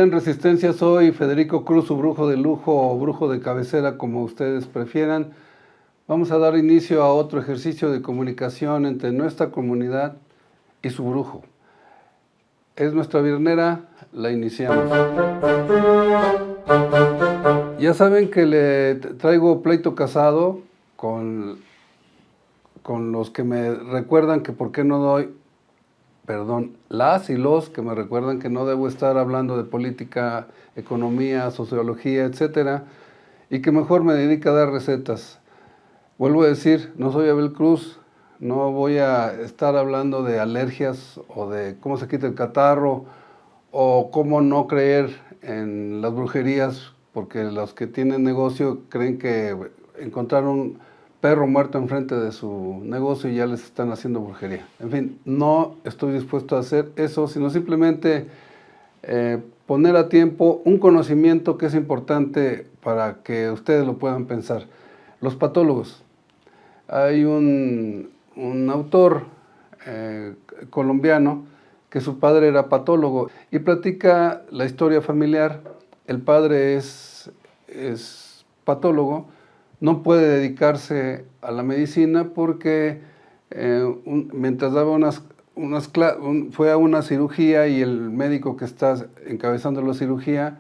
Comunidad en Resistencia, soy Federico Cruz, su brujo de lujo o brujo de cabecera, como ustedes prefieran. Vamos a dar inicio a otro ejercicio de comunicación entre nuestra comunidad y su brujo. Es nuestra viernera, la iniciamos. Ya saben que le traigo pleito casado con los que me recuerdan que por qué no doy, las y los que me recuerdan que no debo estar hablando de política, economía, sociología, etcétera, y que mejor me dedico a dar recetas. Vuelvo a decir, no soy Abel Cruz, no voy a estar hablando de alergias o de cómo se quita el catarro o cómo no creer en las brujerías, porque los que tienen negocio creen que encontraron un perro muerto enfrente de su negocio y ya les están haciendo brujería. En fin, no estoy dispuesto a hacer eso, sino simplemente poner a tiempo un conocimiento que es importante para que ustedes lo puedan pensar. Los patólogos. Hay un autor colombiano que su padre era patólogo y platica la historia familiar. El padre es patólogo, no puede dedicarse a la medicina porque mientras daba fue a una cirugía y el médico que está encabezando la cirugía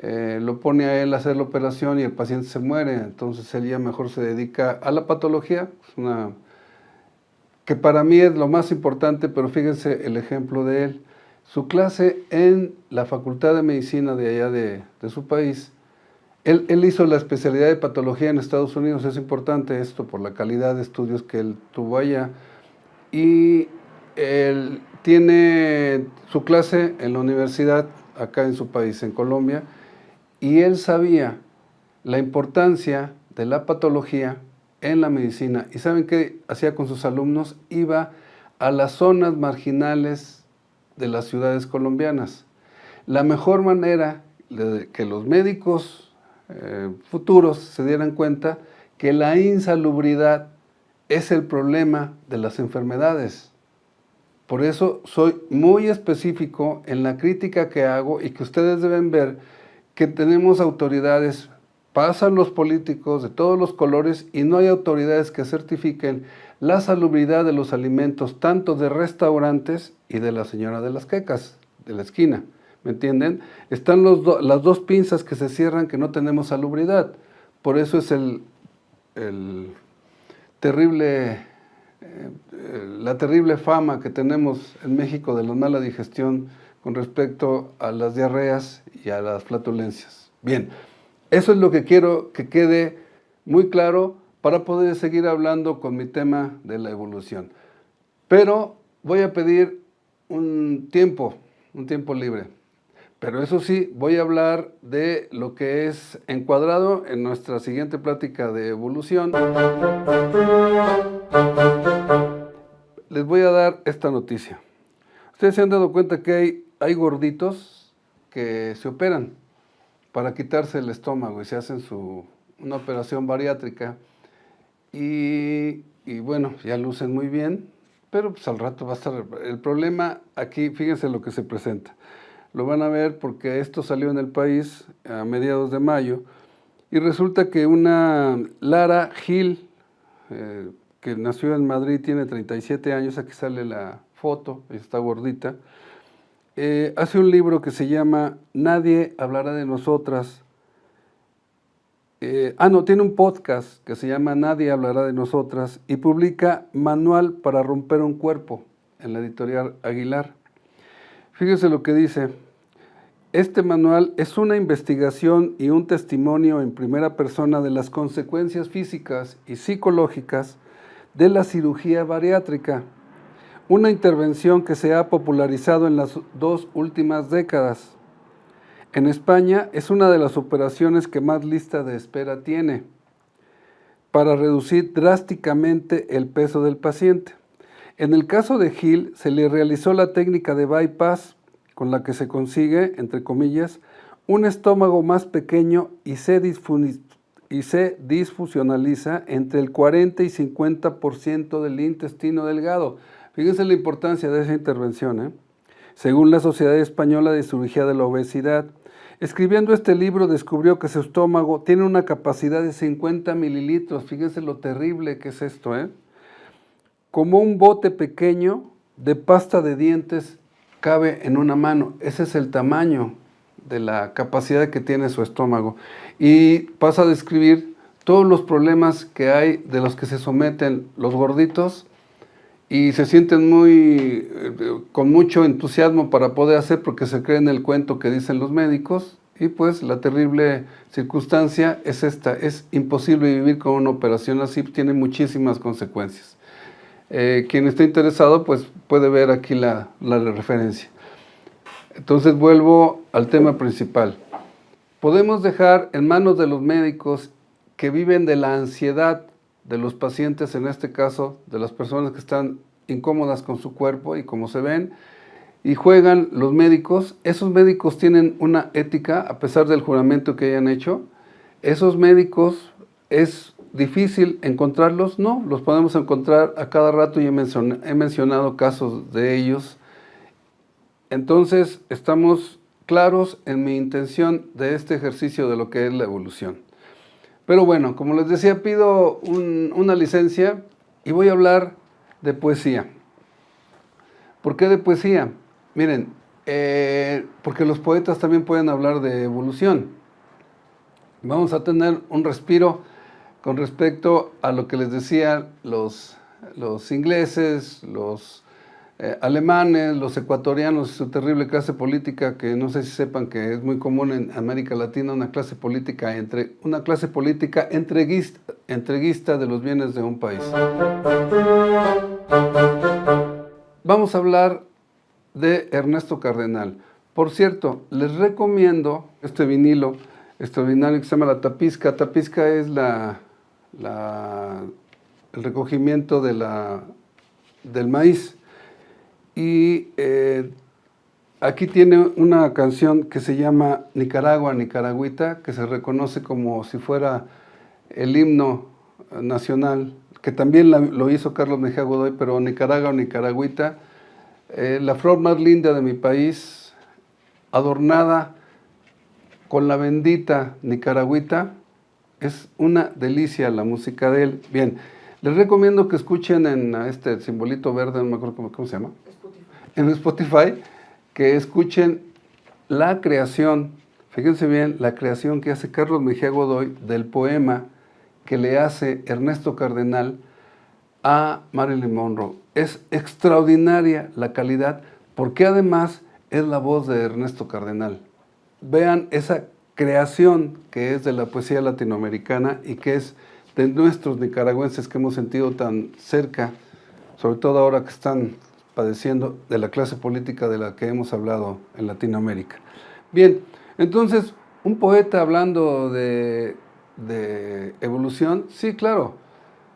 lo pone a él a hacer la operación y el paciente se muere. Entonces él ya mejor se dedica a la patología, que para mí es lo más importante, pero fíjense el ejemplo de él. Su clase en la Facultad de Medicina de allá de su país, él hizo la especialidad de patología en Estados Unidos, es importante esto por la calidad de estudios que él tuvo allá, y él tiene su clase en la universidad acá en su país, en Colombia, y él sabía la importancia de la patología en la medicina. ¿Y saben qué hacía con sus alumnos? Iba a las zonas marginales de las ciudades colombianas. La mejor manera de que los médicos futuros se dieran cuenta que la insalubridad es el problema de las enfermedades. Por eso soy muy específico en la crítica que hago y que ustedes deben ver que tenemos autoridades, pasan los políticos de todos los colores y no hay autoridades que certifiquen la salubridad de los alimentos, tanto de restaurantes y de la señora de las quecas, de la esquina. ¿Me entienden? Están las dos pinzas que se cierran que no tenemos salubridad. Por eso es la terrible fama que tenemos en México de la mala digestión con respecto a las diarreas y a las flatulencias. Bien, eso es lo que quiero que quede muy claro para poder seguir hablando con mi tema de la evolución. Pero voy a pedir un tiempo libre. Pero eso sí, voy a hablar de lo que es encuadrado en nuestra siguiente plática de evolución. Les voy a dar esta noticia. Ustedes se han dado cuenta que hay gorditos que se operan para quitarse el estómago y se hacen una operación bariátrica y bueno, ya lucen muy bien, pero pues al rato va a estar el problema. Aquí fíjense lo que se presenta. Lo van a ver porque esto salió en El País a mediados de mayo y resulta que una Lara Gil, que nació en Madrid, tiene 37 años, aquí sale la foto, está gordita, hace un libro que se llama Nadie hablará de nosotras. Tiene un podcast que se llama Nadie hablará de nosotras y publica Manual para romper un cuerpo en la editorial Aguilar. Fíjese lo que dice. Este manual es una investigación y un testimonio en primera persona de las consecuencias físicas y psicológicas de la cirugía bariátrica, una intervención que se ha popularizado en las 2 últimas décadas. En España es una de las operaciones que más lista de espera tiene para reducir drásticamente el peso del paciente. En el caso de Gil, se le realizó la técnica de bypass, con la que se consigue, entre comillas, un estómago más pequeño y se disfuncionaliza entre el 40 y 50% del intestino delgado. Fíjense la importancia de esa intervención, según la Sociedad Española de Cirugía de la Obesidad. Escribiendo este libro descubrió que su estómago tiene una capacidad de 50 mililitros, fíjense lo terrible que es esto, como un bote pequeño de pasta de dientes cabe en una mano. Ese es el tamaño de la capacidad que tiene su estómago. Y pasa a describir todos los problemas que hay de los que se someten los gorditos y se sienten con mucho entusiasmo para poder hacer porque se creen el cuento que dicen los médicos y pues la terrible circunstancia es esta, es imposible vivir con una operación así, tiene muchísimas consecuencias. Quien esté interesado pues puede ver aquí la referencia. Entonces vuelvo al tema principal. Podemos dejar en manos de los médicos que viven de la ansiedad de los pacientes, en este caso de las personas que están incómodas con su cuerpo y como se ven, y juegan los médicos. Esos médicos tienen una ética a pesar del juramento que hayan hecho. Esos médicos es difícil encontrarlos, no, los podemos encontrar a cada rato y he mencionado casos de ellos. Entonces estamos claros en mi intención de este ejercicio de lo que es la evolución. Pero bueno, como les decía, pido una licencia y voy a hablar de poesía. ¿Por qué de poesía? Miren, porque los poetas también pueden hablar de evolución. Vamos a tener un respiro con respecto a lo que les decía los ingleses, los alemanes, los ecuatorianos y su terrible clase política, que no sé si sepan que es muy común en América Latina, una clase política entreguista de los bienes de un país. Vamos a hablar de Ernesto Cardenal. Por cierto, les recomiendo este vinilo extraordinario que se llama La Tapisca. Tapisca es el recogimiento del maíz. Y aquí tiene una canción que se llama Nicaragua, Nicaragüita, que se reconoce como si fuera el himno nacional, que también lo hizo Carlos Mejía Godoy, pero Nicaragua, Nicaragüita, la flor más linda de mi país, adornada con la bendita Nicaragüita, es una delicia la música de él. Bien, les recomiendo que escuchen en este simbolito verde, no me acuerdo cómo se llama, en Spotify, que escuchen la creación, fíjense bien, la creación que hace Carlos Mejía Godoy del poema que le hace Ernesto Cardenal a Marilyn Monroe. Es extraordinaria la calidad, porque además es la voz de Ernesto Cardenal. Vean esa creación que es de la poesía latinoamericana y que es de nuestros nicaragüenses que hemos sentido tan cerca, sobre todo ahora que están padeciendo de la clase política de la que hemos hablado en Latinoamérica. Bien, entonces, un poeta hablando de evolución, sí, claro,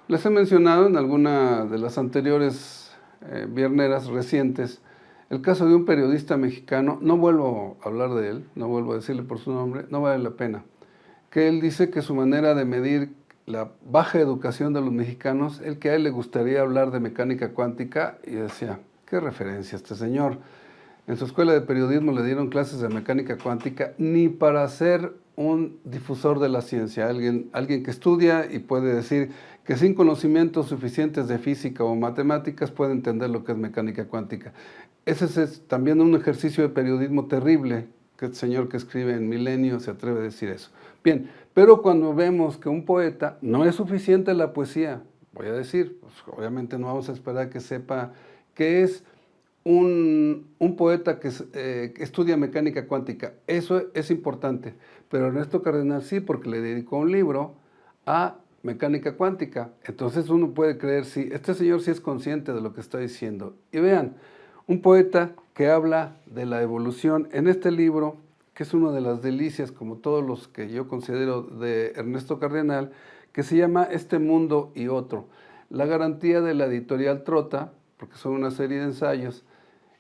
les he mencionado en alguna de las anteriores vierneras recientes el caso de un periodista mexicano, no vuelvo a hablar de él, no vuelvo a decirle por su nombre, no vale la pena, que él dice que su manera de medir la baja educación de los mexicanos, el que a él le gustaría hablar de mecánica cuántica, y decía, qué referencia este señor. En su escuela de periodismo le dieron clases de mecánica cuántica ni para ser un difusor de la ciencia, alguien que estudia y puede decir que sin conocimientos suficientes de física o matemáticas puede entender lo que es mecánica cuántica. Ese es también un ejercicio de periodismo terrible, que el señor que escribe en Milenio se atreve a decir eso. Bien, pero cuando vemos que un poeta, no es suficiente la poesía, voy a decir, pues obviamente no vamos a esperar que sepa qué es un poeta que estudia mecánica cuántica. Eso es importante, pero Ernesto Cardenal sí, porque le dedicó un libro a mecánica cuántica. Entonces uno puede creer, sí, este señor sí es consciente de lo que está diciendo. Y vean, un poeta que habla de la evolución en este libro, que es una de las delicias, como todos los que yo considero de Ernesto Cardenal, que se llama Este mundo y otro. La garantía de la editorial Trota, porque son una serie de ensayos.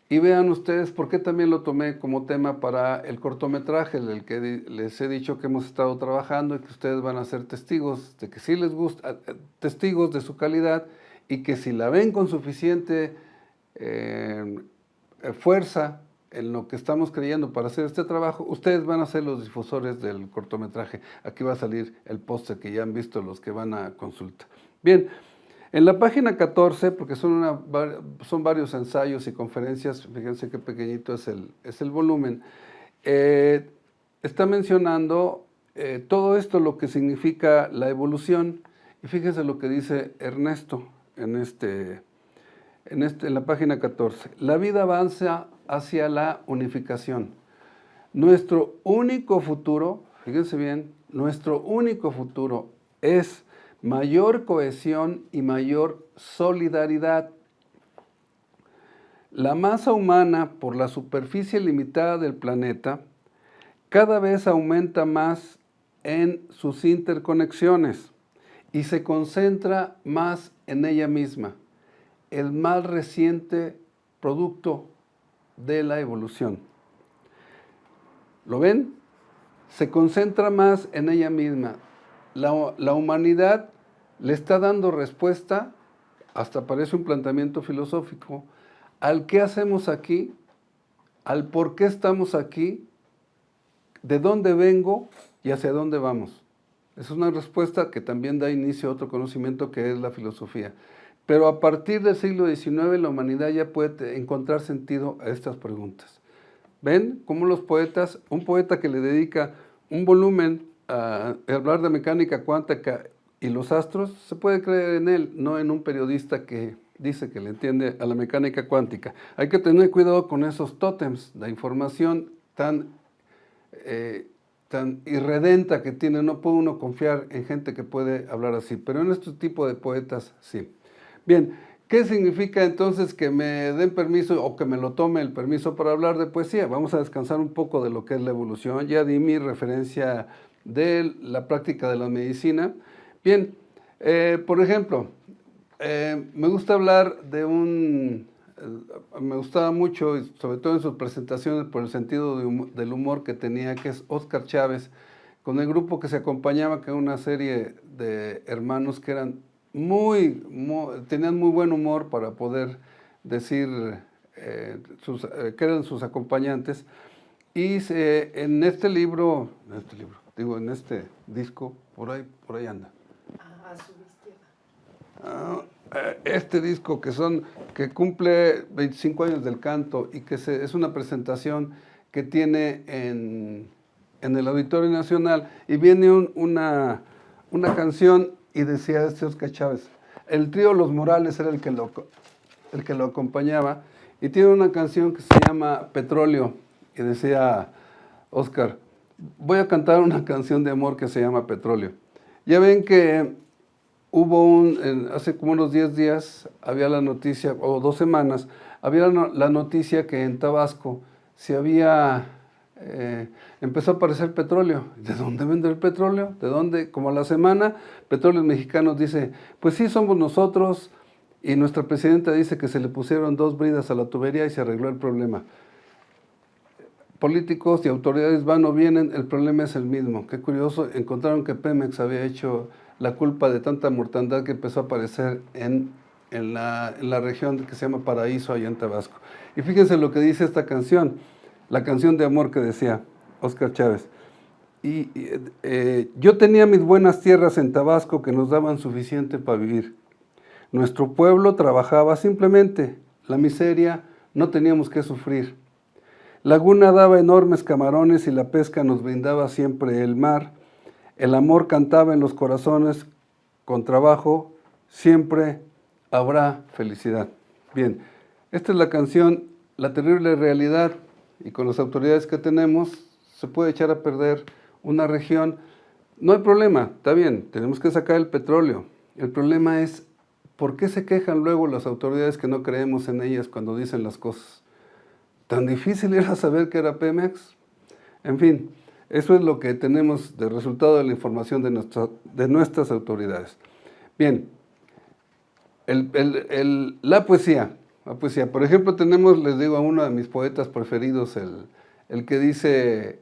Y vean ustedes por qué también lo tomé como tema para el cortometraje, del que les he dicho que hemos estado trabajando y que ustedes van a ser testigos de que sí les gusta, testigos de su calidad y que si la ven con suficiente fuerza en lo que estamos creyendo para hacer este trabajo, ustedes van a ser los difusores del cortometraje. Aquí va a salir el póster que ya han visto los que van a consulta. Bien, en la página 14, porque son varios ensayos y conferencias, fíjense qué pequeñito es el volumen, está mencionando todo esto, lo que significa la evolución, y fíjense lo que dice Ernesto en la página 14. La vida avanza hacia la unificación. Nuestro único futuro, fíjense bien, nuestro único futuro es mayor cohesión y mayor solidaridad. La masa humana, por la superficie limitada del planeta, cada vez aumenta más en sus interconexiones y se concentra más en ella misma, el más reciente producto de la evolución. ¿Lo ven? Se concentra más en ella misma. La humanidad le está dando respuesta, hasta parece un planteamiento filosófico, al qué hacemos aquí, al por qué estamos aquí, de dónde vengo y hacia dónde vamos. Es una respuesta que también da inicio a otro conocimiento que es la filosofía. Pero a partir del siglo XIX la humanidad ya puede encontrar sentido a estas preguntas. ¿Ven cómo los poetas, un poeta que le dedica un volumen a hablar de mecánica cuántica y los astros, se puede creer en él, no en un periodista que dice que le entiende a la mecánica cuántica? Hay que tener cuidado con esos tótems, la información tan irredenta que tiene, no puede uno confiar en gente que puede hablar así, pero en este tipo de poetas sí. Bien, ¿qué significa entonces que me den permiso o que me lo tome el permiso para hablar de poesía? Vamos a descansar un poco de lo que es la evolución. Ya di mi referencia de la práctica de la medicina. Bien, por ejemplo, me gusta hablar de me gustaba mucho, sobre todo en sus presentaciones, por el sentido del humor que tenía, que es Óscar Chávez, con el grupo que se acompañaba, que era una serie de hermanos que eran tenían muy buen humor para poder decir que eran sus acompañantes. Y en este disco, por ahí anda. A su izquierda. Este disco que cumple 25 años del canto y que es una presentación que tiene en el Auditorio Nacional, y viene una canción y decía Óscar Chávez, el trío Los Morales era el que lo acompañaba, y tiene una canción que se llama Petróleo, y decía Óscar, voy a cantar una canción de amor que se llama Petróleo. Ya ven que hubo hace como unos 10 días, había la noticia, o 2 semanas, había la noticia que en Tabasco empezó a aparecer petróleo. ¿De dónde vende el petróleo? ¿De dónde? Como a la semana, Petróleos Mexicanos dice, pues sí, somos nosotros, y nuestra presidenta dice que se le pusieron 2 bridas a la tubería y se arregló el problema. Políticos y autoridades van o vienen, el problema es el mismo. Qué curioso, encontraron que Pemex había hecho la culpa de tanta mortandad que empezó a aparecer en la región que se llama Paraíso, allá en Tabasco. Y fíjense lo que dice esta canción, la canción de amor que decía Óscar Chávez. Yo tenía mis buenas tierras en Tabasco que nos daban suficiente para vivir. Nuestro pueblo trabajaba simplemente, la miseria no teníamos que sufrir. Laguna daba enormes camarones y la pesca nos brindaba siempre el mar. El amor cantaba en los corazones, con trabajo siempre habrá felicidad. Bien, esta es la canción, La terrible realidad, y con las autoridades que tenemos se puede echar a perder una región. No hay problema, está bien, tenemos que sacar el petróleo. El problema es, ¿por qué se quejan luego las autoridades que no creemos en ellas cuando dicen las cosas? ¿Tan difícil era saber que era Pemex? En fin, eso es lo que tenemos de resultado de la información de nuestras autoridades. Bien, la poesía. Por ejemplo, les digo, a uno de mis poetas preferidos, el que dice,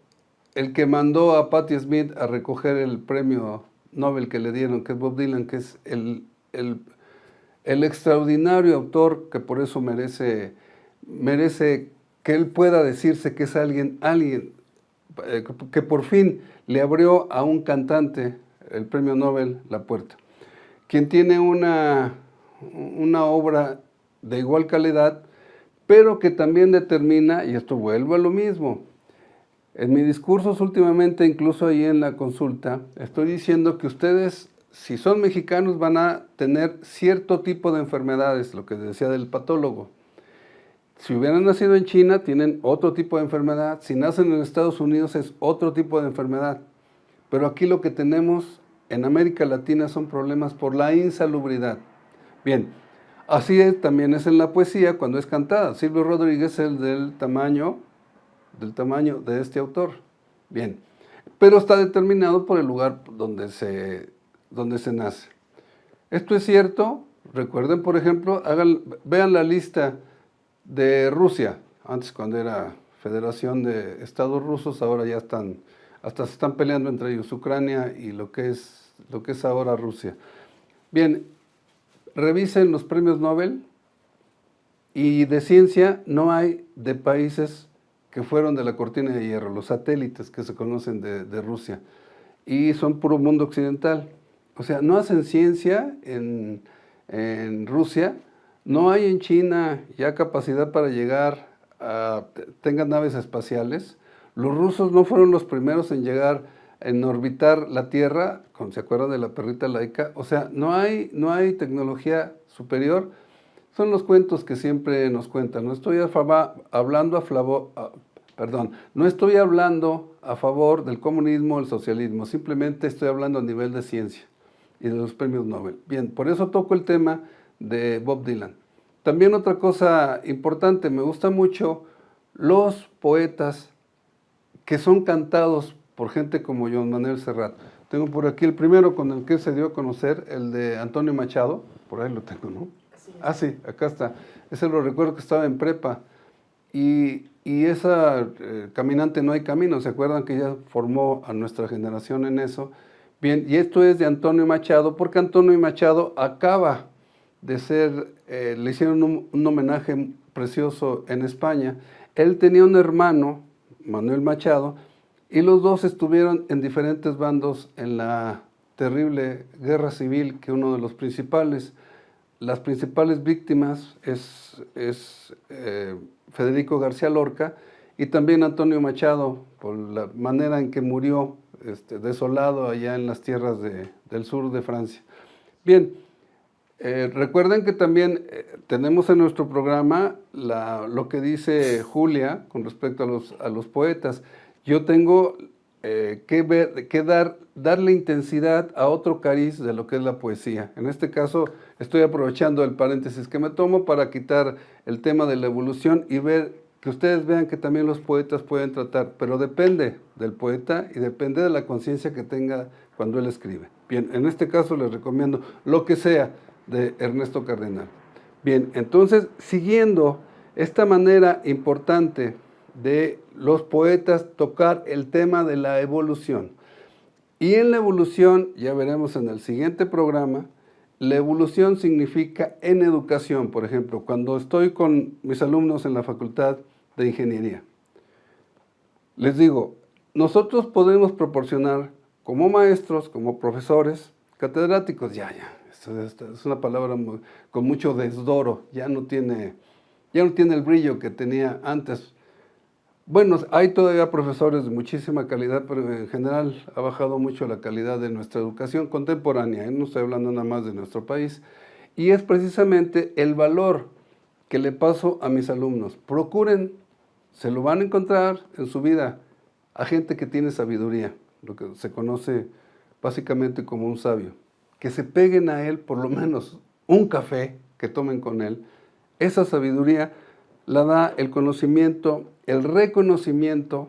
el que mandó a Patti Smith a recoger el premio Nobel que le dieron, que es Bob Dylan, que es el extraordinario autor que por eso merece que él pueda decirse que es alguien, que por fin le abrió a un cantante el premio Nobel la puerta. Quien tiene una obra de igual calidad, pero que también determina, y esto vuelve a lo mismo, en mis discursos últimamente, incluso ahí en la consulta, estoy diciendo que ustedes, si son mexicanos, van a tener cierto tipo de enfermedades, lo que decía del patólogo. Si hubieran nacido en China, tienen otro tipo de enfermedad. Si nacen en Estados Unidos, es otro tipo de enfermedad. Pero aquí lo que tenemos en América Latina son problemas por la insalubridad. Bien, así también es en la poesía cuando es cantada. Silvio Rodríguez es del tamaño de este autor. Bien, pero está determinado por el lugar donde se nace. Esto es cierto. Recuerden, por ejemplo, vean la lista de Rusia, antes cuando era Federación de Estados Rusos, ahora ya hasta se están peleando entre ellos, Ucrania y lo que es ahora Rusia. Bien, revisen los premios Nobel y de ciencia no hay de países que fueron de la cortina de hierro, los satélites que se conocen de Rusia, y son puro mundo occidental. O sea, no hacen ciencia en Rusia. No hay en China ya capacidad para llegar tengan naves espaciales. Los rusos no fueron los primeros en llegar, en orbitar la Tierra, ¿se acuerdan de la perrita Laika? O sea, no hay tecnología superior. Son los cuentos que siempre nos cuentan. No estoy hablando a favor del comunismo o el socialismo. Simplemente estoy hablando a nivel de ciencia y de los premios Nobel. Bien, por eso toco el tema de Bob Dylan. También otra cosa importante, me gusta mucho los poetas que son cantados por gente como Joan Manuel Serrat. Tengo por aquí el primero con el que se dio a conocer, el de Antonio Machado, por ahí lo tengo, ¿no? Sí, acá está. Ese lo recuerdo que estaba en prepa. Y esa Caminante no hay camino, ¿se acuerdan que ya formó a nuestra generación en eso? Bien, y esto es de Antonio Machado, porque Antonio Machado acaba de ser, le hicieron un homenaje precioso en España. Él tenía un hermano, Manuel Machado, y los dos estuvieron en diferentes bandos en la terrible guerra civil, que uno de las principales víctimas es Federico García Lorca, y también Antonio Machado, por la manera en que murió desolado allá en las tierras del sur de Francia. Bien, recuerden que también tenemos en nuestro programa lo que dice Julia con respecto a los poetas. Yo tengo que darle intensidad a otro cariz de lo que es la poesía. En este caso estoy aprovechando el paréntesis que me tomo para quitar el tema de la evolución y que ustedes vean que también los poetas pueden tratar, pero depende del poeta y depende de la conciencia que tenga cuando él escribe. Bien, en este caso les recomiendo Lo que sea, de Ernesto Cardenal. Bien, entonces, siguiendo esta manera importante de los poetas tocar el tema de la evolución. Y en la evolución, ya veremos en el siguiente programa, la evolución significa en educación, por ejemplo, cuando estoy con mis alumnos en la Facultad de Ingeniería. Les digo, nosotros podemos proporcionar como maestros, como profesores, catedráticos, es una palabra con mucho desdoro, ya no tiene el brillo que tenía antes. Bueno, hay todavía profesores de muchísima calidad, pero en general ha bajado mucho la calidad de nuestra educación contemporánea, no estoy hablando nada más de nuestro país, y es precisamente el valor que le paso a mis alumnos. Procuren, se lo van a encontrar en su vida, a gente que tiene sabiduría, lo que se conoce básicamente como un sabio. Que se peguen a él por lo menos un café, que tomen con él. Esa sabiduría la da el conocimiento, el reconocimiento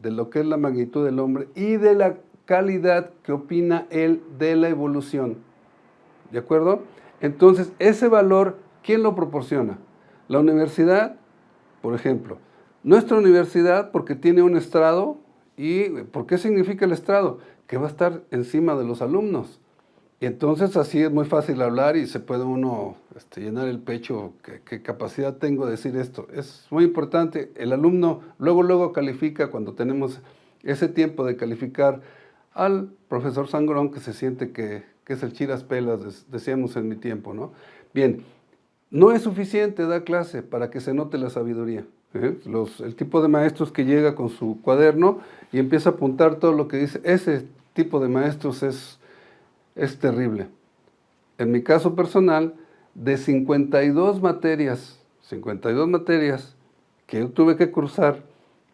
de lo que es la magnitud del hombre y de la calidad que opina él de la evolución. ¿De acuerdo? Entonces, ese valor, ¿quién lo proporciona? La universidad, por ejemplo. Nuestra universidad, porque tiene un estrado, ¿y por qué significa el estrado? Que va a estar encima de los alumnos. Y entonces así es muy fácil hablar y se puede uno llenar el pecho. ¿Qué capacidad tengo de decir esto? Es muy importante. El alumno luego califica cuando tenemos ese tiempo de calificar al profesor sangrón que se siente que es el chiras pelas, decíamos en mi tiempo, ¿no? Bien, no es suficiente dar clase para que se note la sabiduría. El tipo de maestros que llega con su cuaderno y empieza a apuntar todo lo que dice, ese tipo de maestros es terrible. En mi caso personal, de 52 materias que yo tuve que cursar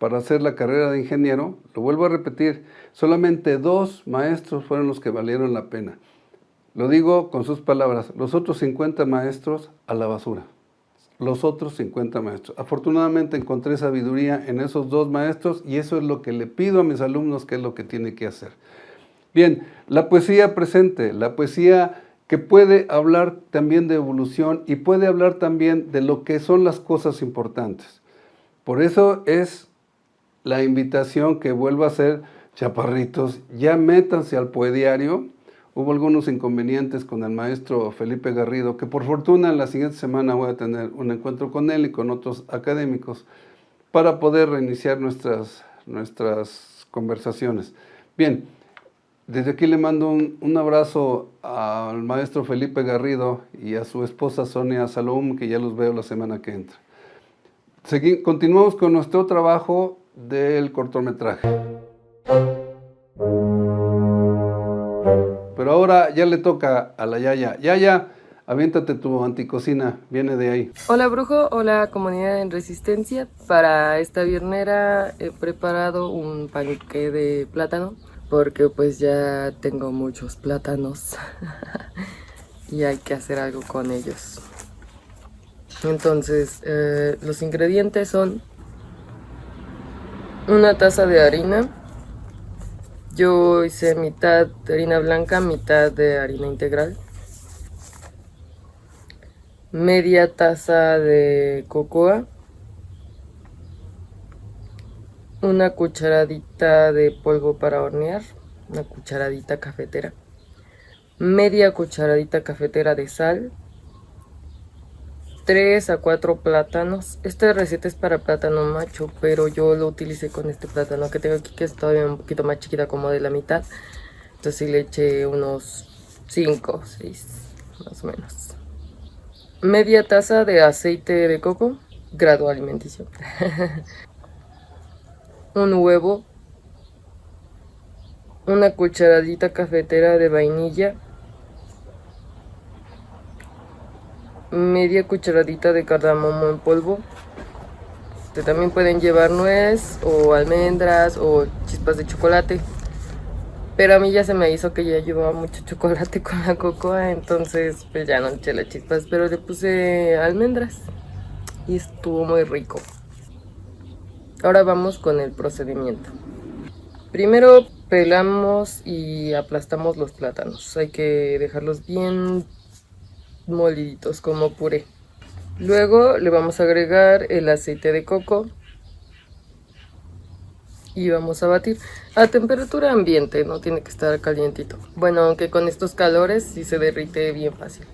para hacer la carrera de ingeniero, lo vuelvo a repetir, solamente 2 maestros fueron los que valieron la pena. Lo digo con sus palabras, los otros 50 maestros a la basura. Los otros 50 maestros. Afortunadamente encontré sabiduría en esos 2 maestros y eso es lo que le pido a mis alumnos que es lo que tiene que hacer. Bien, la poesía presente, la poesía que puede hablar también de evolución y puede hablar también de lo que son las cosas importantes. Por eso es la invitación que vuelvo a hacer, chaparritos, ya métanse al poediario. Hubo algunos inconvenientes con el maestro Felipe Garrido, que por fortuna la siguiente semana voy a tener un encuentro con él y con otros académicos para poder reiniciar nuestras conversaciones. Bien, desde aquí le mando un abrazo al maestro Felipe Garrido y a su esposa Sonia Salom, que ya los veo la semana que entra. Continuamos con nuestro trabajo del cortometraje. Pero ahora ya le toca a la Yaya. Yaya, aviéntate tu anticocina, viene de ahí. Hola brujo, hola comunidad en Resistencia. Para esta viernera he preparado un panqué de plátano porque pues ya tengo muchos plátanos y hay que hacer algo con ellos. Entonces los ingredientes son una taza de harina. Yo hice mitad de harina blanca, mitad de harina integral. Media taza de cocoa. Una cucharadita de polvo para hornear. Una cucharadita cafetera. Media cucharadita cafetera de sal. 3 a 4 plátanos. Esta receta es para plátano macho, pero yo lo utilicé con este plátano que tengo aquí, que es todavía un poquito más chiquita, como de la mitad. Entonces sí le eché unos 5 o 6 más o menos. Media taza de aceite de coco, grado alimenticio. Un huevo. Una cucharadita cafetera de vainilla. Media cucharadita de cardamomo en polvo. También pueden llevar nuez o almendras o chispas de chocolate, pero a mí ya se me hizo que ya llevaba mucho chocolate con la cocoa, entonces pues ya no eché las chispas, pero le puse almendras y estuvo muy rico. Ahora vamos con el procedimiento. Primero pelamos y aplastamos los plátanos. Hay que dejarlos bien moliditos como puré. Luego le vamos a agregar el aceite de coco y vamos a batir a temperatura ambiente, no tiene que estar calientito. Bueno, aunque con estos calores sí se derrite bien fácil.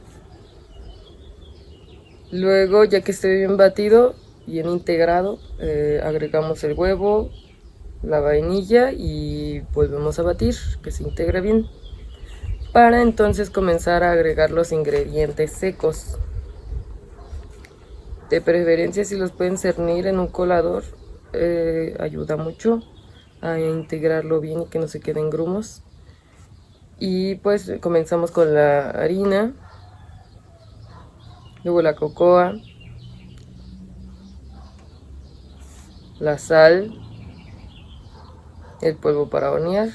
Luego, ya que esté bien batido, bien integrado, agregamos el huevo, la vainilla y volvemos a batir, que se integre bien. Para entonces comenzar a agregar los ingredientes secos. De preferencia, si los pueden cernir en un colador, ayuda mucho a integrarlo bien y que no se queden grumos. Y pues comenzamos con la harina, luego la cocoa, la sal, el polvo para hornear,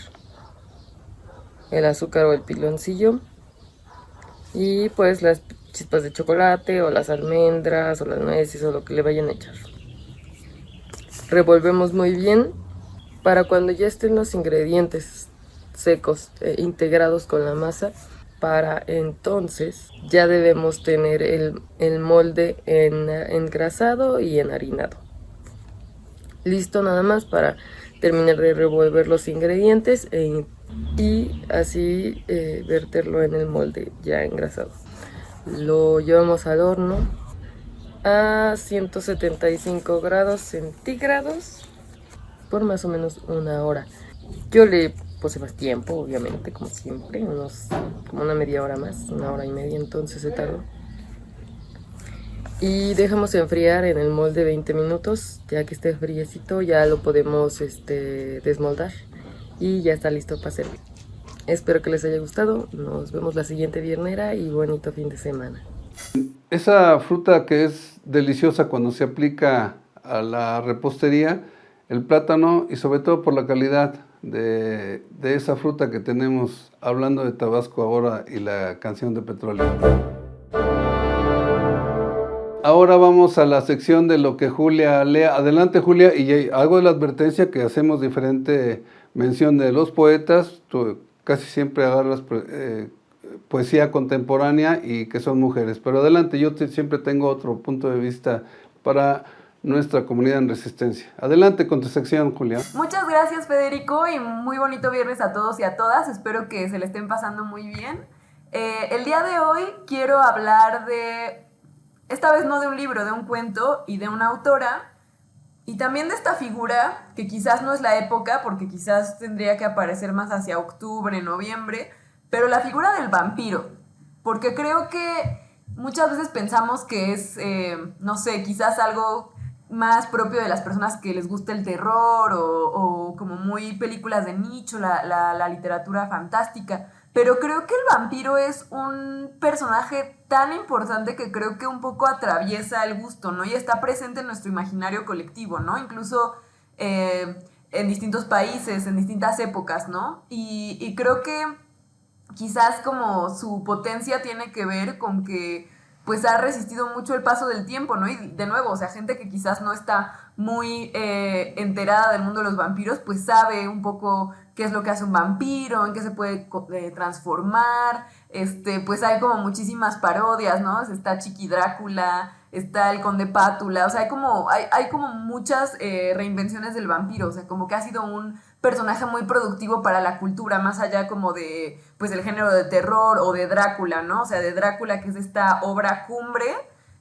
el azúcar o el piloncillo y pues las chispas de chocolate o las almendras o las nueces o lo que le vayan a echar. Revolvemos muy bien para cuando ya estén los ingredientes secos integrados con la masa. Para entonces ya debemos tener el molde engrasado y enharinado. Listo nada más para terminar de revolver los ingredientes e y así verterlo en el molde ya engrasado. Lo llevamos al horno a 175 grados centígrados por más o menos 1 hora. Yo le puse más tiempo, obviamente, como siempre, como una media hora más, 1 hora y media, entonces se tardó. Y dejamos enfriar en el molde 20 minutos, ya que esté friecito ya lo podemos desmoldar y ya está listo para servir. Espero que les haya gustado, nos vemos la siguiente viernera y bonito fin de semana. Esa fruta que es deliciosa cuando se aplica a la repostería, el plátano, y sobre todo por la calidad de esa fruta que tenemos, hablando de Tabasco ahora y la canción de Petróleo. Ahora vamos a la sección de lo que Julia lea. Adelante, Julia, y hago de la advertencia que hacemos diferente mención de los poetas. Tú casi siempre agarras poesía contemporánea y que son mujeres. Pero adelante, yo siempre tengo otro punto de vista para nuestra comunidad en Resistencia. Adelante con tu sección, Julia. Muchas gracias, Federico, y muy bonito viernes a todos y a todas. Espero que se le estén pasando muy bien. El día de hoy quiero hablar esta vez no de un libro, de un cuento y de una autora, y también de esta figura, que quizás no es la época, porque quizás tendría que aparecer más hacia octubre, noviembre, pero la figura del vampiro, porque creo que muchas veces pensamos que es, no sé, quizás algo más propio de las personas que les gusta el terror o como muy películas de nicho, la literatura fantástica. Pero creo que el vampiro es un personaje tan importante que creo que un poco atraviesa el gusto, ¿no? Y está presente en nuestro imaginario colectivo, ¿no? Incluso en distintos países, en distintas épocas, ¿no? Y creo que quizás como su potencia tiene que ver con que pues ha resistido mucho el paso del tiempo, ¿no? Y de nuevo, o sea, gente que quizás no está muy enterada del mundo de los vampiros, pues sabe un poco qué es lo que hace un vampiro, en qué se puede transformar, pues hay como muchísimas parodias, ¿no? Está Chiqui Drácula, está el Conde Pátula, o sea, hay como muchas reinvenciones del vampiro, o sea, como que ha sido un personaje muy productivo para la cultura, más allá como de, pues, el género de terror o de Drácula, ¿no? O sea, de Drácula, que es esta obra cumbre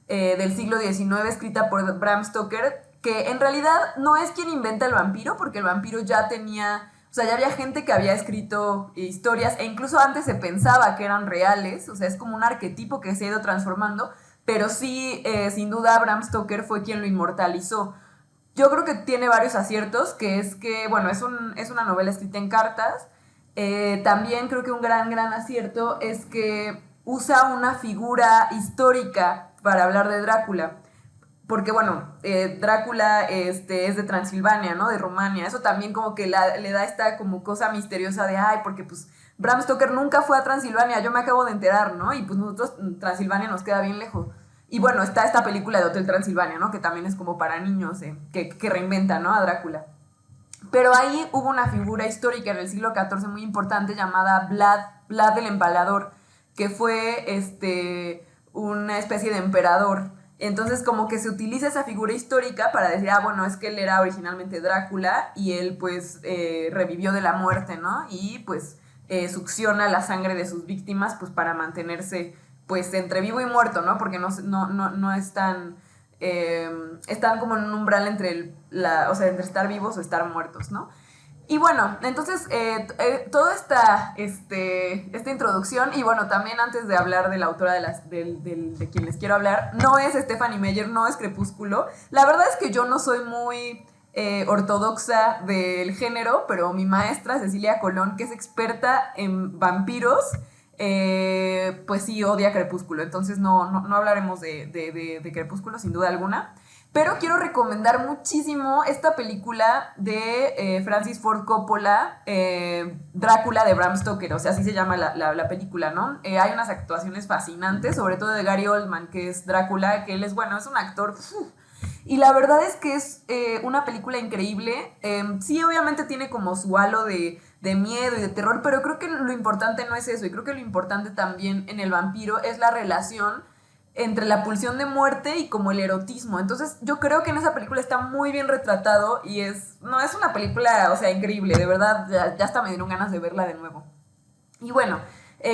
del siglo XIX, escrita por Bram Stoker, que en realidad no es quien inventa el vampiro, porque el vampiro ya tenía, o sea, ya había gente que había escrito historias, e incluso antes se pensaba que eran reales, o sea, es como un arquetipo que se ha ido transformando, pero sí, sin duda, Bram Stoker fue quien lo inmortalizó. Yo creo que tiene varios aciertos, que es que, bueno, es una novela escrita en cartas. También creo que un gran acierto es que usa una figura histórica para hablar de Drácula. Porque, bueno, Drácula es de Transilvania, ¿no? De Rumania. Eso también como que le da esta como cosa misteriosa de, ay, porque pues Bram Stoker nunca fue a Transilvania, yo me acabo de enterar, ¿no? Y pues nosotros, Transilvania nos queda bien lejos. Y bueno, está esta película de Hotel Transilvania, ¿no? Que también es como para niños, que reinventa, ¿no? A Drácula. Pero ahí hubo una figura histórica en el siglo XIV muy importante llamada Vlad el Empalador, que fue una especie de emperador. Entonces como que se utiliza esa figura histórica para decir, bueno, es que él era originalmente Drácula y él pues revivió de la muerte, ¿no? Y pues succiona la sangre de sus víctimas pues para mantenerse pues entre vivo y muerto, ¿no? Porque no están, están como en un umbral entre entre estar vivos o estar muertos, ¿no? Y bueno, entonces toda esta introducción, y bueno, también antes de hablar de la autora de quien les quiero hablar, no es Stephanie Meyer, no es Crepúsculo. La verdad es que yo no soy muy ortodoxa del género, pero mi maestra Cecilia Colón, que es experta en vampiros, pues sí odia Crepúsculo, entonces no hablaremos de Crepúsculo sin duda alguna, pero quiero recomendar muchísimo esta película de Francis Ford Coppola, Drácula de Bram Stoker, o sea, así se llama la película, ¿no? Hay unas actuaciones fascinantes, sobre todo de Gary Oldman, que es Drácula, que él es, bueno, es un actor... Y la verdad es que es una película increíble. Sí, obviamente tiene como su halo de miedo y de terror, pero creo que lo importante no es eso, y creo que lo importante también en el vampiro es la relación entre la pulsión de muerte y como el erotismo. Entonces yo creo que en esa película está muy bien retratado y es una película, o sea, increíble, de verdad, ya hasta me dieron ganas de verla de nuevo. Y bueno,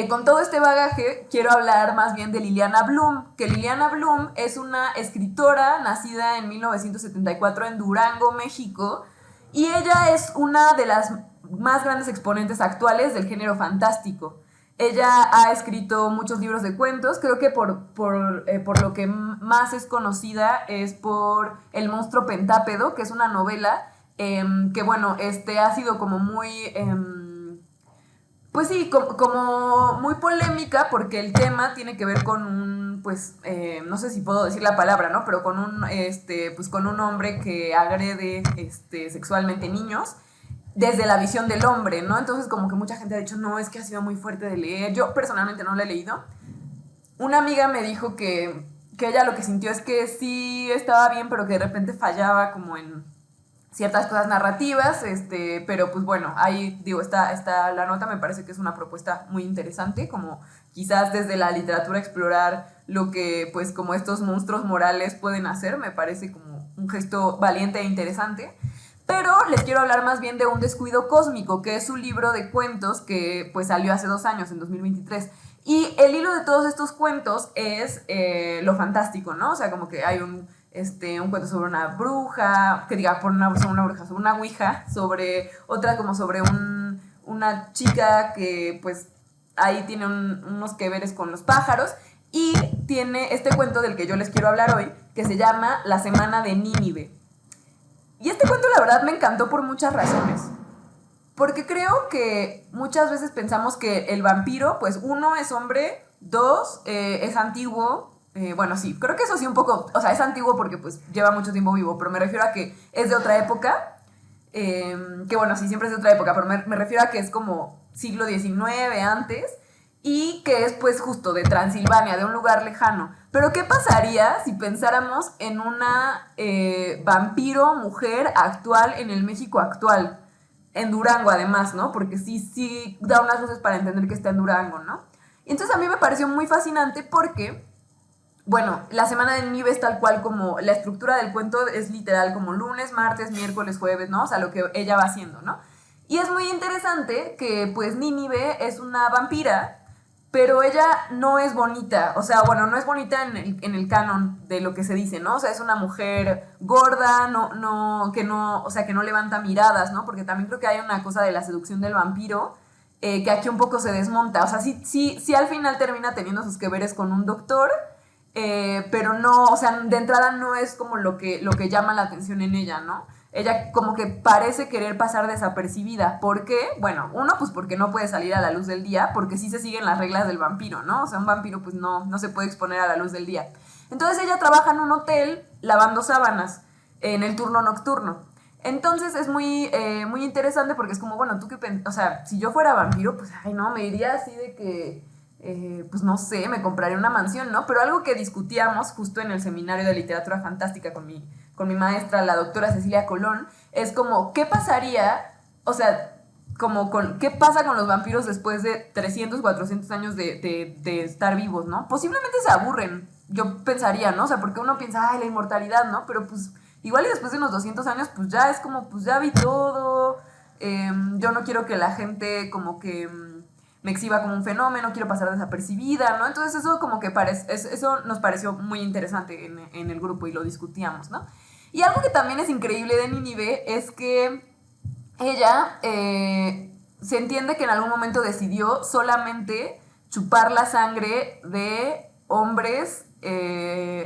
con todo este bagaje quiero hablar más bien de Liliana Bloom, que Liliana Bloom es una escritora nacida en 1974 en Durango, México, y ella es una de las más grandes exponentes actuales del género fantástico. Ella ha escrito muchos libros de cuentos, creo que por lo que más es conocida es por El monstruo pentápedo, que es una novela que, bueno, ha sido como muy... pues sí, como muy polémica porque el tema tiene que ver con un, pues, no sé si puedo decir la palabra, ¿no? Pero con un hombre que agrede sexualmente niños desde la visión del hombre, ¿no? Entonces como que mucha gente ha dicho, no, es que ha sido muy fuerte de leer. Yo personalmente no la he leído. Una amiga me dijo que ella lo que sintió es que sí estaba bien, pero que de repente fallaba como en ciertas cosas narrativas, pero pues bueno, ahí digo, está la nota, me parece que es una propuesta muy interesante, como quizás desde la literatura explorar lo que pues como estos monstruos morales pueden hacer, me parece como un gesto valiente e interesante. Pero les quiero hablar más bien de Un descuido cósmico, que es un libro de cuentos que pues salió hace 2 años, en 2023. Y el hilo de todos estos cuentos es lo fantástico, ¿no? O sea, como que hay un cuento sobre una bruja, sobre una bruja, sobre una ouija, sobre otra como sobre una chica que pues ahí tiene unos que veres con los pájaros, y tiene este cuento del que yo les quiero hablar hoy, que se llama La semana de Nínive. Y este cuento la verdad me encantó por muchas razones. Porque creo que muchas veces pensamos que el vampiro, pues 1, es hombre, 2, es antiguo. Bueno, sí, creo que eso sí un poco, o sea, es antiguo porque pues lleva mucho tiempo vivo, pero me refiero a que es de otra época. Que bueno, sí, siempre es de otra época, pero me refiero a que es como siglo XIX antes, y que es pues justo de Transilvania, de un lugar lejano. Pero ¿qué pasaría si pensáramos en una vampiro mujer actual en el México actual? En Durango además, ¿no? Porque sí da unas luces para entender que está en Durango, ¿no? Y entonces a mí me pareció muy fascinante porque, bueno, la semana de Nínive es tal cual como la estructura del cuento es literal como lunes, martes, miércoles, jueves, ¿no? O sea, lo que ella va haciendo, ¿no? Y es muy interesante que pues Nínive es una vampira, pero ella no es bonita, o sea, bueno, no es bonita en el canon de lo que se dice, ¿no? O sea, es una mujer gorda, o sea, que no levanta miradas, ¿no? Porque también creo que hay una cosa de la seducción del vampiro que aquí un poco se desmonta, o sea, sí al final termina teniendo sus que veres con un doctor, pero no, o sea, de entrada no es como lo que llama la atención en ella, ¿no? Ella como que parece querer pasar desapercibida. ¿Por qué? Bueno, 1, pues porque no puede salir a la luz del día, porque sí se siguen las reglas del vampiro, ¿no? O sea, un vampiro pues no se puede exponer a la luz del día. Entonces ella trabaja en un hotel lavando sábanas en el turno nocturno. Entonces es muy interesante porque es como, bueno, tú qué o sea, si yo fuera vampiro, pues, ay, no, me iría así de que, pues no sé, me compraría una mansión, ¿no? Pero algo que discutíamos justo en el seminario de literatura fantástica con mi maestra, la doctora Cecilia Colón, es como, ¿qué pasaría? O sea, ¿qué pasa con los vampiros después de 300, 400 años de estar vivos, ¿no? Posiblemente se aburren, yo pensaría, ¿no? O sea, porque uno piensa, ay, la inmortalidad, ¿no? Pero pues igual y después de unos 200 años, pues ya es como, pues ya vi todo, yo no quiero que la gente como que me exhiba como un fenómeno, quiero pasar desapercibida, ¿no? Entonces eso como que eso nos pareció muy interesante en el grupo y lo discutíamos, ¿no? Y algo que también es increíble de Nínive es que ella se entiende que en algún momento decidió solamente chupar la sangre de hombres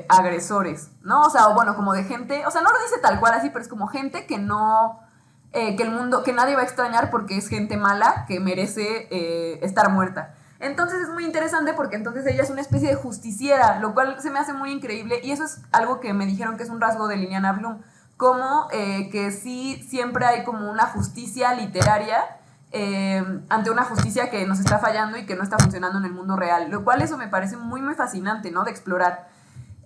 agresores, ¿no? O sea, bueno, como de gente, o sea, no lo dice tal cual así, pero es como gente que no... que nadie va a extrañar porque es gente mala que merece estar muerta. Entonces es muy interesante porque entonces ella es una especie de justiciera, lo cual se me hace muy increíble, y eso es algo que me dijeron que es un rasgo de Liliana Bloom, como que sí siempre hay como una justicia literaria ante una justicia que nos está fallando y que no está funcionando en el mundo real, lo cual eso me parece muy muy fascinante, ¿no? De explorar.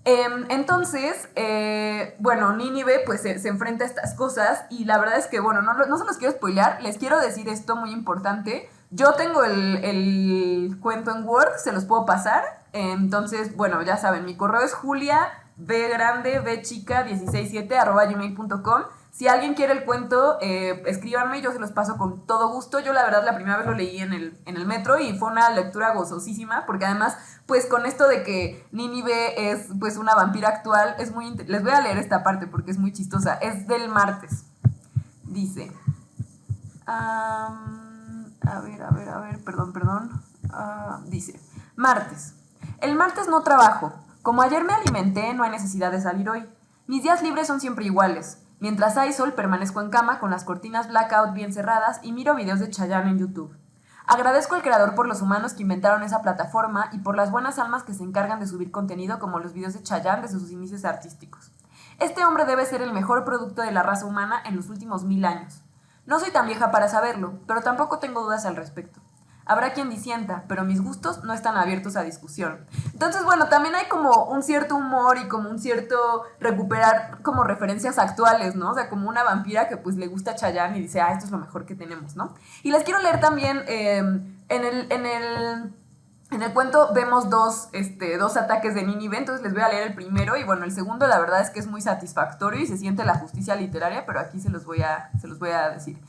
Entonces, bueno, Nínive pues se enfrenta a estas cosas y la verdad es que, bueno, no se los quiero spoilear, les quiero decir esto muy importante. Yo tengo el cuento en Word, se los puedo pasar. Entonces, bueno, ya saben, mi correo es juliabchica167@gmail.com. Si alguien quiere el cuento, escríbanme, yo se los paso con todo gusto. Yo la verdad la primera vez lo leí en el metro y fue una lectura gozosísima, porque además, pues con esto de que Nínive es pues una vampira actual, es muy les voy a leer esta parte porque es muy chistosa. Es del martes. Dice, a ver, perdón. Dice, martes. El martes no trabajo. Como ayer me alimenté, no hay necesidad de salir hoy. Mis días libres son siempre iguales. Mientras hay sol, permanezco en cama con las cortinas blackout bien cerradas y miro videos de Chayanne en YouTube. Agradezco al creador por los humanos que inventaron esa plataforma y por las buenas almas que se encargan de subir contenido como los videos de Chayanne desde sus inicios artísticos. Este hombre debe ser el mejor producto de la raza humana en los últimos 1000 años. No soy tan vieja para saberlo, pero tampoco tengo dudas al respecto. Habrá quien disienta, pero mis gustos no están abiertos a discusión. Entonces, bueno, también hay como un cierto humor y como un cierto recuperar como referencias actuales, ¿no? O sea, como una vampira que pues le gusta a Chayanne y dice, esto es lo mejor que tenemos, ¿no? Y les quiero leer también, en el cuento vemos dos ataques de Nínive, entonces les voy a leer el primero y bueno, el segundo la verdad es que es muy satisfactorio y se siente la justicia literaria, pero aquí se los voy a decir.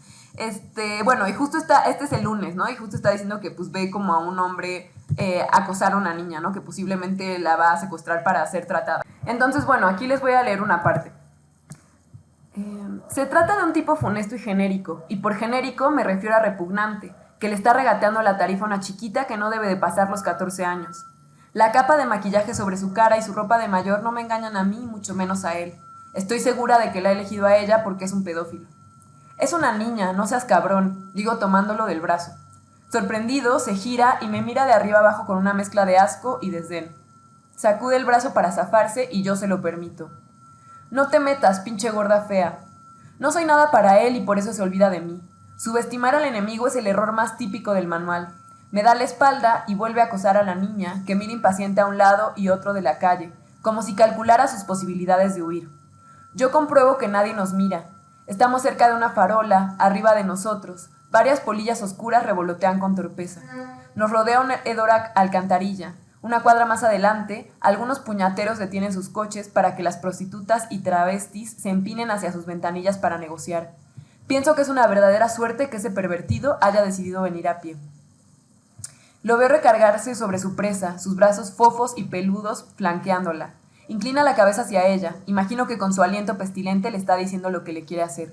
Bueno, y justo este es el lunes, ¿no? Y justo está diciendo que pues ve como a un hombre acosar a una niña, ¿no? Que posiblemente la va a secuestrar para ser tratada. Entonces, bueno, aquí les voy a leer una parte. Se trata de un tipo funesto y genérico, y por genérico me refiero a repugnante, que le está regateando la tarifa a una chiquita que no debe de pasar los 14 años. La capa de maquillaje sobre su cara y su ropa de mayor no me engañan a mí, mucho menos a él. Estoy segura de que la ha elegido a ella porque es un pedófilo. Es una niña, no seas cabrón, digo tomándolo del brazo. Sorprendido, se gira y me mira de arriba abajo con una mezcla de asco y desdén. Sacude el brazo para zafarse y yo se lo permito. No te metas, pinche gorda fea. No soy nada para él y por eso se olvida de mí. Subestimar al enemigo es el error más típico del manual. Me da la espalda y vuelve a acosar a la niña, que mira impaciente a un lado y otro de la calle, como si calculara sus posibilidades de huir. Yo compruebo que nadie nos mira. Estamos cerca de una farola, arriba de nosotros. Varias polillas oscuras revolotean con torpeza. Nos rodea una hedora alcantarilla. Una cuadra más adelante, algunos puñateros detienen sus coches para que las prostitutas y travestis se empinen hacia sus ventanillas para negociar. Pienso que es una verdadera suerte que ese pervertido haya decidido venir a pie. Lo veo recargarse sobre su presa, sus brazos fofos y peludos flanqueándola. Inclina la cabeza hacia ella. Imagino que con su aliento pestilente le está diciendo lo que le quiere hacer.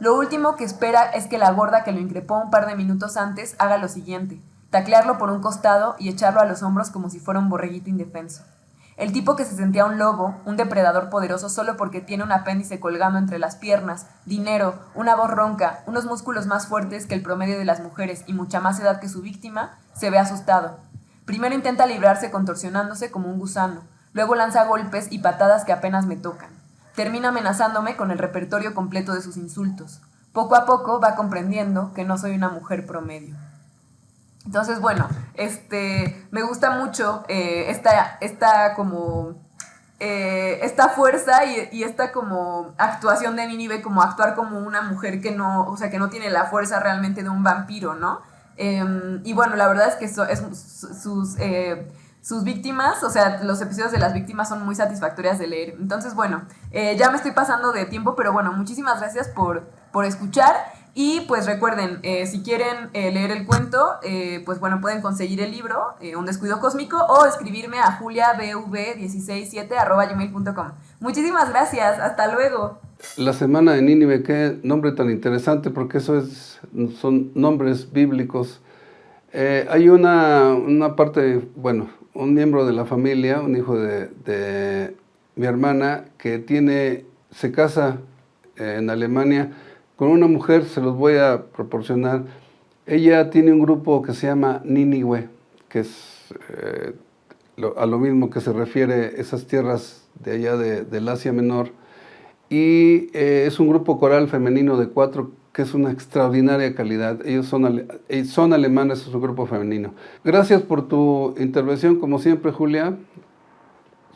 Lo último que espera es que la gorda que lo increpó un par de minutos antes haga lo siguiente: taclearlo por un costado y echarlo a los hombros como si fuera un borreguito indefenso. El tipo que se sentía un lobo, un depredador poderoso solo porque tiene un apéndice colgando entre las piernas, dinero, una voz ronca, unos músculos más fuertes que el promedio de las mujeres y mucha más edad que su víctima, se ve asustado. Primero intenta librarse contorsionándose como un gusano. Luego lanza golpes y patadas que apenas me tocan. Termina amenazándome con el repertorio completo de sus insultos. Poco a poco va comprendiendo que no soy una mujer promedio. Entonces, bueno, me gusta mucho esta fuerza y esta como actuación de Nínive, como actuar como una mujer que no, o sea, que no tiene la fuerza realmente de un vampiro, ¿no? Y bueno, la verdad es que sus víctimas, o sea, los episodios de las víctimas son muy satisfactorias de leer. Entonces, bueno, ya me estoy pasando de tiempo, pero bueno, muchísimas gracias por escuchar. Y pues recuerden, si quieren leer el cuento, pues bueno, pueden conseguir el libro, Un descuido cósmico, o escribirme a juliabv167@gmail.com. Muchísimas gracias, hasta luego. La semana de Nínive, qué nombre tan interesante, porque son nombres bíblicos. Hay una parte, bueno, un miembro de la familia, un hijo de mi hermana, que se casa en Alemania con una mujer, se los voy a proporcionar. Ella tiene un grupo que se llama Nínive, que es a lo mismo que se refiere esas tierras de allá del Asia Menor, y es un grupo coral femenino de 4 que es una extraordinaria calidad. Ellos son alemanes, es un grupo femenino. Gracias por tu intervención, como siempre, Julia.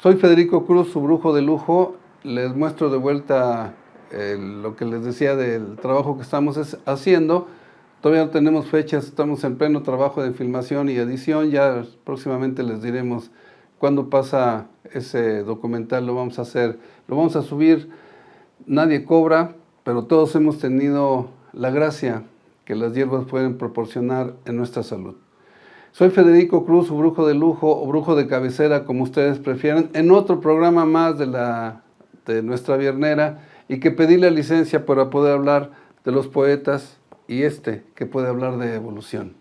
Soy Federico Cruz, su brujo de lujo. Les muestro de vuelta lo que les decía del trabajo que estamos haciendo. Todavía no tenemos fechas, estamos en pleno trabajo de filmación y edición. Ya próximamente les diremos cuándo pasa ese documental. Lo vamos a hacer, lo vamos a subir. Nadie cobra, pero todos hemos tenido la gracia que las hierbas pueden proporcionar en nuestra salud. Soy Federico Cruz, su brujo de lujo o brujo de cabecera, como ustedes prefieran, en otro programa más de nuestra viernera, y que pedí la licencia para poder hablar de los poetas y que puede hablar de evolución.